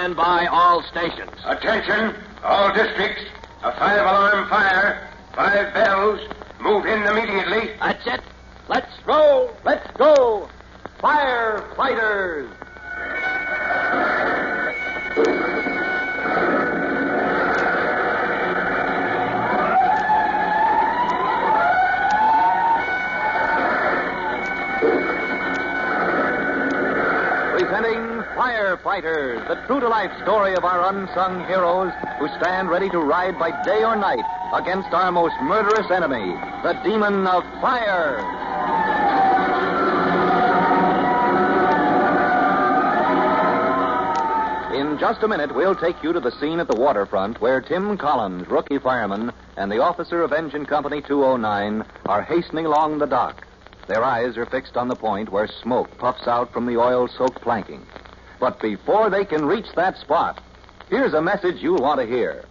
Stand by all stations. Attention, all districts. A 5-alarm fire. 5 bells. Move in immediately. That's it. Let's roll. Let's go. Firefighters. Presenting Firefighters, the true-to-life story of our unsung heroes who stand ready to ride by day or night against our most murderous enemy, the demon of fire. In just a minute, we'll take you to the scene at the waterfront where Tim Collins, rookie fireman, and the officer of Engine Company 209 are hastening along the dock. Their eyes are fixed on the point where smoke puffs out from the oil-soaked planking. But before they can reach that spot, here's a message you'll want to hear.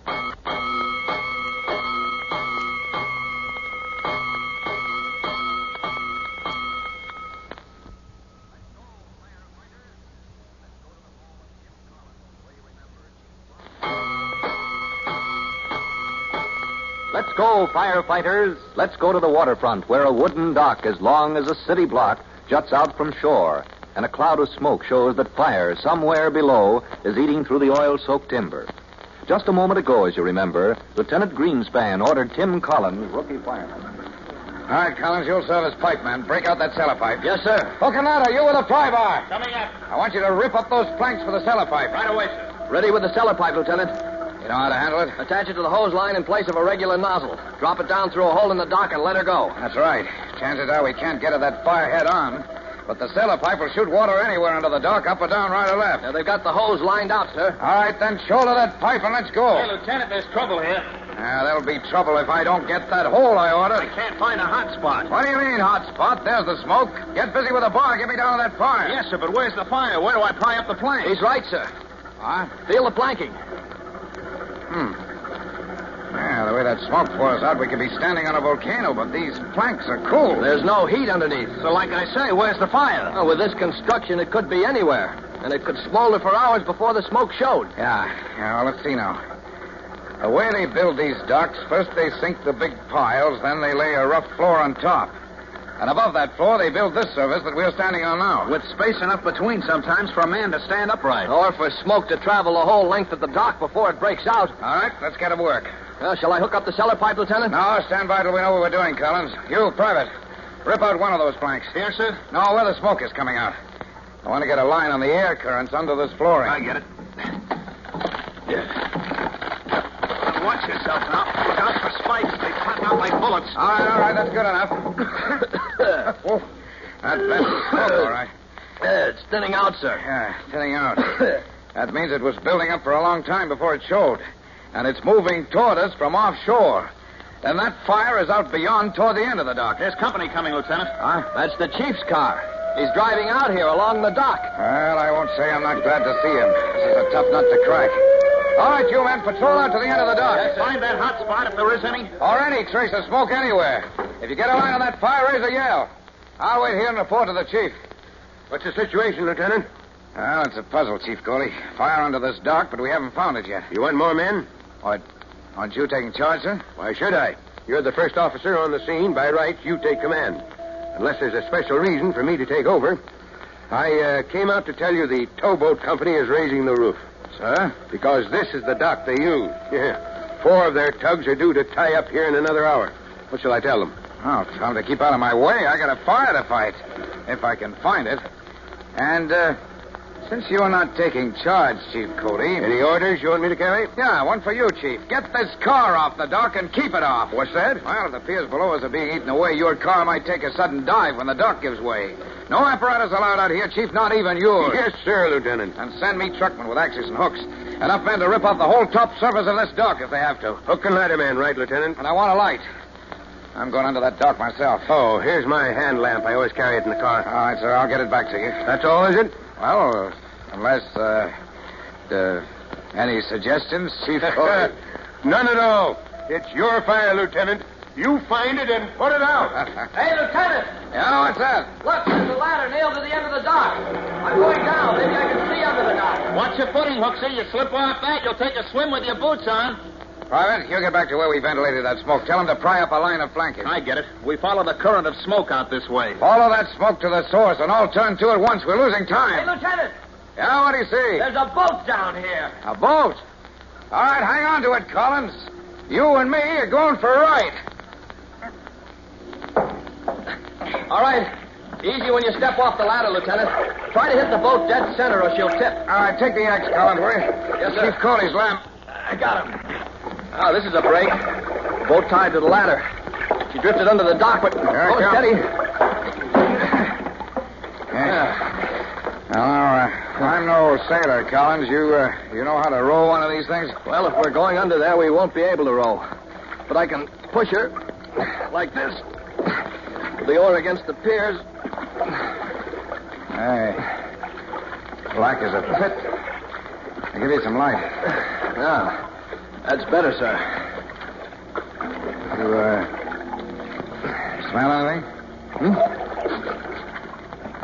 Let's go, firefighters. Let's go to the waterfront where a wooden dock as long as a city block juts out from shore, and a cloud of smoke shows that fire somewhere below is eating through the oil-soaked timber. Just a moment ago, as you remember, Lieutenant Greenspan ordered Tim Collins, rookie fireman. All right, Collins, you'll serve as pipeman. Break out that cellar pipe. Yes, sir. Coconut, you with a pry bar. Coming up. I want you to rip up those planks for the cellar pipe. Right away, sir. Ready with the cellar pipe, Lieutenant. You know how to handle it? Attach it to the hose line in place of a regular nozzle. Drop it down through a hole in the dock and let her go. That's right. Chances are we can't get at that fire head on. But the cellar pipe will shoot water anywhere into the dock, up or down, right or left. Now, they've got the hose lined out, sir. All right, then shoulder that pipe and let's go. Hey, Lieutenant, there's trouble here. There'll be trouble if I don't get that hole I ordered. I can't find a hot spot. What do you mean, hot spot? There's the smoke. Get busy with the bar. Get me down to that fire. Yes, sir, but where's the fire? Where do I pry up the plank? He's right, sir. What? Feel the planking. Yeah, the way that smoke pours out, we could be standing on a volcano, but these planks are cool. There's no heat underneath. So like I say, where's the fire? Well, with this construction, it could be anywhere. And it could smolder for hours before the smoke showed. Yeah, well, let's see now. The way they build these docks, first they sink the big piles, then they lay a rough floor on top. And above that floor, they build this surface that we're standing on now. With space enough between sometimes for a man to stand upright. Or for smoke to travel the whole length of the dock before it breaks out. All right, let's get to work. Well, shall I hook up the cellar pipe, Lieutenant? No, stand by till we know what we're doing, Collins. You, Private, rip out one of those planks. Here, sir? No, where the smoke is coming out. I want to get a line on the air currents under this flooring. I get it. Watch yourself now. Look out for spikes. They pop out like bullets. All right, that's good enough. Oh, that vent is smoke, all right. It's thinning out, sir. Yeah, thinning out. That means it was building up for a long time before it showed. And it's moving toward us from offshore. And that fire is out beyond toward the end of the dock. There's company coming, Lieutenant. Huh? That's the chief's car. He's driving out here along the dock. Well, I won't say I'm not glad to see him. This is a tough nut to crack. All right, you men, patrol out to the end of the dock. Yes, find that hot spot if there is any. Or any trace of smoke anywhere. If you get a line on that fire, raise a yell. I'll wait here and report to the chief. What's the situation, Lieutenant? Well, it's a puzzle, Chief Coley. Fire under this dock, but we haven't found it yet. You want more men? Aren't you taking charge, sir? Why should I? You're the first officer on the scene. By rights, you take command. Unless there's a special reason for me to take over. I came out to tell you the towboat company is raising the roof. Sir? Because this is the dock they use. Yeah. 4 of their tugs are due to tie up here in another hour. What shall I tell them? Oh, tell them to keep out of my way. I got a fire to fight. If I can find it. And, since you're not taking charge, Chief Cody... Any orders you want me to carry? Yeah, one for you, Chief. Get this car off the dock and keep it off. What's that? Well, if the piers below us are being eaten away, your car might take a sudden dive when the dock gives way. No apparatus allowed out here, Chief, not even yours. Yes, sir, Lieutenant. And send me truckmen with axes and hooks. Enough men to rip off the whole top surface of this dock if they have to. Hook and ladder man, right, Lieutenant? And I want a light. I'm going under that dock myself. Oh, here's my hand lamp. I always carry it in the car. All right, sir, I'll get it back to you. That's all, is it? Well, unless, any suggestions, Chief Cody? None at all. It's your fire, Lieutenant. You find it and put it out. Hey, Lieutenant! Yeah, what's that? Look, there's a ladder nailed to the end of the dock. I'm going down. Maybe I can see under the dock. Watch your footing, Hooksy. You slip off that, you'll take a swim with your boots on. Private, you get back to where we ventilated that smoke. Tell them to pry up a line of flankers. I get it. We follow the current of smoke out this way. Follow that smoke to the source and all turn to at once. We're losing Hey, time. Lieutenant! Yeah, what do you see? There's a boat down here. A boat. All right, hang on to it, Collins. You and me are going for a ride. All right. Easy when you step off the ladder, Lieutenant. Try to hit the boat dead center or she'll tip. All right, take the axe, Collins, will you? Yes, sir. Chief Cody's lamp. I got him. Oh, this is a break. Boat tied to the ladder. She drifted under the dock, but... Here it comes. Steady. Now, I'm no sailor, Collins. You know how to row one of these things? Well, if we're going under there, we won't be able to row. But I can push her like this. With the oar against the piers. Hey. Black as a pit. I'll give you some light. Yeah. That's better, sir. You, smell anything?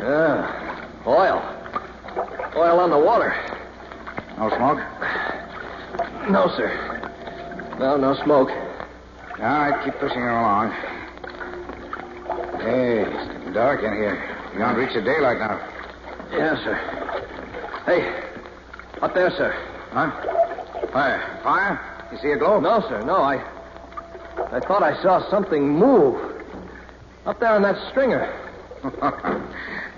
Yeah. Oil. Oil on the water. No smoke? No, sir. No smoke. All right, keep pushing her along. Hey, it's getting dark in here. You're going to reach the daylight now. Yes, sir. Hey, up there, sir. Huh? Fire? Fire? You see a glow? No, sir, no. I thought I saw something move. Up there on that stringer.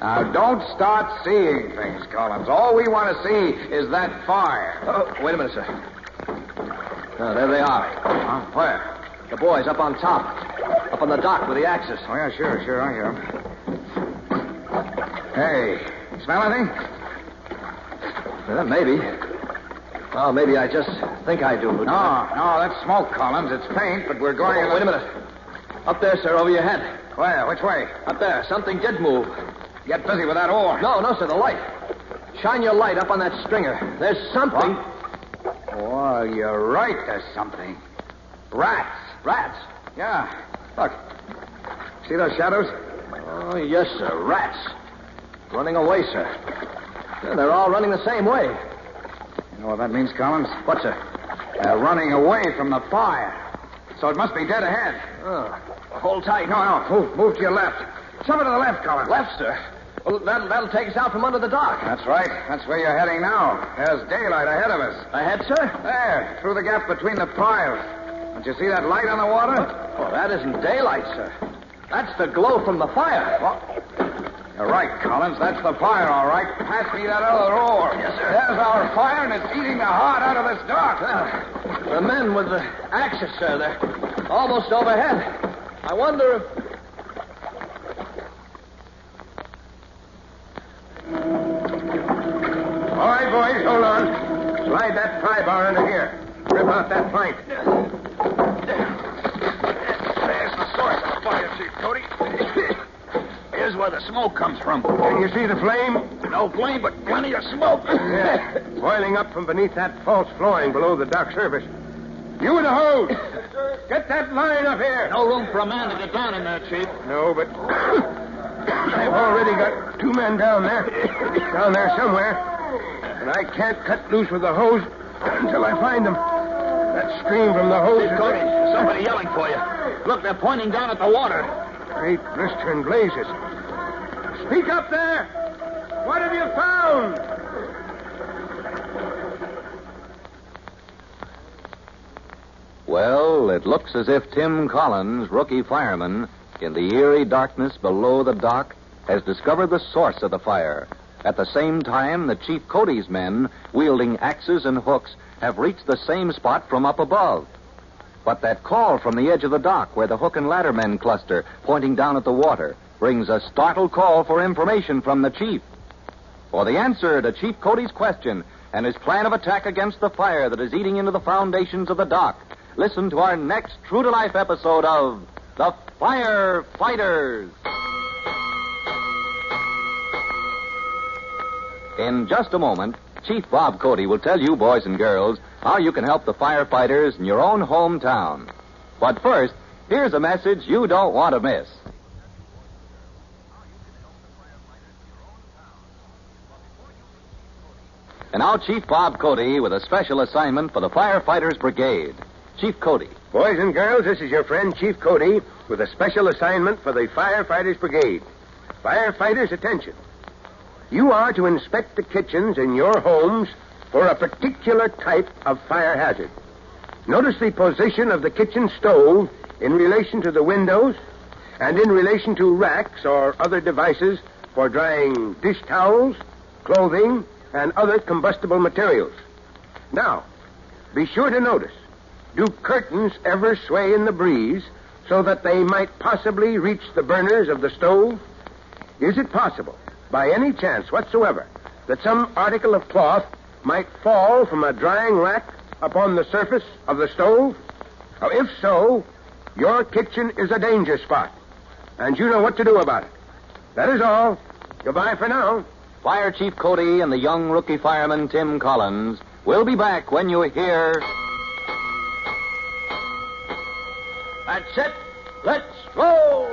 Now, don't start seeing things, Collins. All we want to see is that fire. Oh, wait a minute, sir. Oh, there they are. Huh? Where? The boys up on top. Up on the dock with the axes. Oh, yeah, sure. I hear 'em. Hey, smell anything? Maybe. Oh, maybe I just think I do, Lieutenant. No, that's smoke, Collins. It's faint, but we're going... Oh, wait a minute. Up there, sir, over your head. Where? Which way? Up there. Something did move. Get busy with that oar. No, sir, the light. Shine your light up on that stringer. There's something. What? Oh, you're right. There's something. Rats. Rats? Yeah. Look. See those shadows? Oh, yes, sir. Rats. Running away, sir. Yeah, they're all running the same way. You know what that means, Collins? What, sir? They're running away from the fire. So it must be dead ahead. Oh, hold tight. No. Move to your left. Some to the left, Collins. Left, sir? Well, that'll take us out from under the dock. That's right. That's where you're heading now. There's daylight ahead of us. Ahead, sir? There, through the gap between the piles. Don't you see that light on the water? Oh, that isn't daylight, sir. That's the glow from the fire. What? You're right, Collins. That's the fire, all right. Pass me that other oar. Yes, sir. There's our fire, and it's eating the heart out of this dock. The men with the axes, sir, they're almost overhead. I wonder if... All right, boys, hold on. Slide that pry bar under here. Rip out that plank. There's the source of the fire, Chief Cody. Here's where the smoke comes from. Can you see the flame? No flame, but plenty of smoke. Yeah. Boiling up from beneath that false flooring below the dock surface. You with the hose. Get that line up here. No room for a man to get down in there, Chief. No, but I've already got 2 men down there. Down there somewhere. And I can't cut loose with the hose until I find them. That stream from the hose Chief Cody, somebody yelling for you. Look, they're pointing down at the water. Great blistering blazes. Speak up there. What have you found? Well, it looks as if Tim Collins, rookie fireman, in the eerie darkness below the dock, has discovered the source of the fire. At the same time, the Chief Cody's men, wielding axes and hooks, have reached the same spot from up above. But that call from the edge of the dock, where the hook and ladder men cluster, pointing down at the water, brings a startled call for information from the Chief. For the answer to Chief Cody's question and his plan of attack against the fire that is eating into the foundations of the dock, listen to our next true-to-life episode of The Firefighters. In just a moment, Chief Bob Cody will tell you, boys and girls, how you can help the firefighters in your own hometown. But first, Here's a message you don't want to miss. And now Chief Bob Cody with a special assignment for the Firefighters Brigade. Chief Cody. Boys and girls, this is your friend Chief Cody with a special assignment for the Firefighters Brigade. Firefighters, attention. You are to inspect the kitchens in your homes for a particular type of fire hazard. Notice the position of the kitchen stove in relation to the windows and in relation to racks or other devices for drying dish towels, clothing, and other combustible materials. Now, be sure to notice, do curtains ever sway in the breeze so that they might possibly reach the burners of the stove? Is it possible, by any chance whatsoever, that some article of cloth might fall from a drying rack upon the surface of the stove? Now, if so, your kitchen is a danger spot, and you know what to do about it. That is all. Goodbye for now. Fire Chief Cody and the young rookie fireman Tim Collins will be back when you hear... That's it. Let's roll!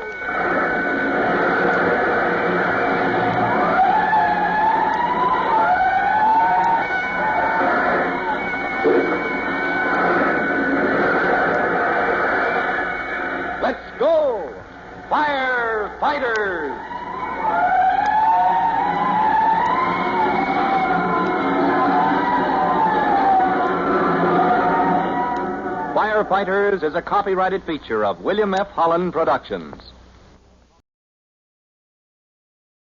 Let's go! Firefighters! Firefighters is a copyrighted feature of William F. Holland Productions.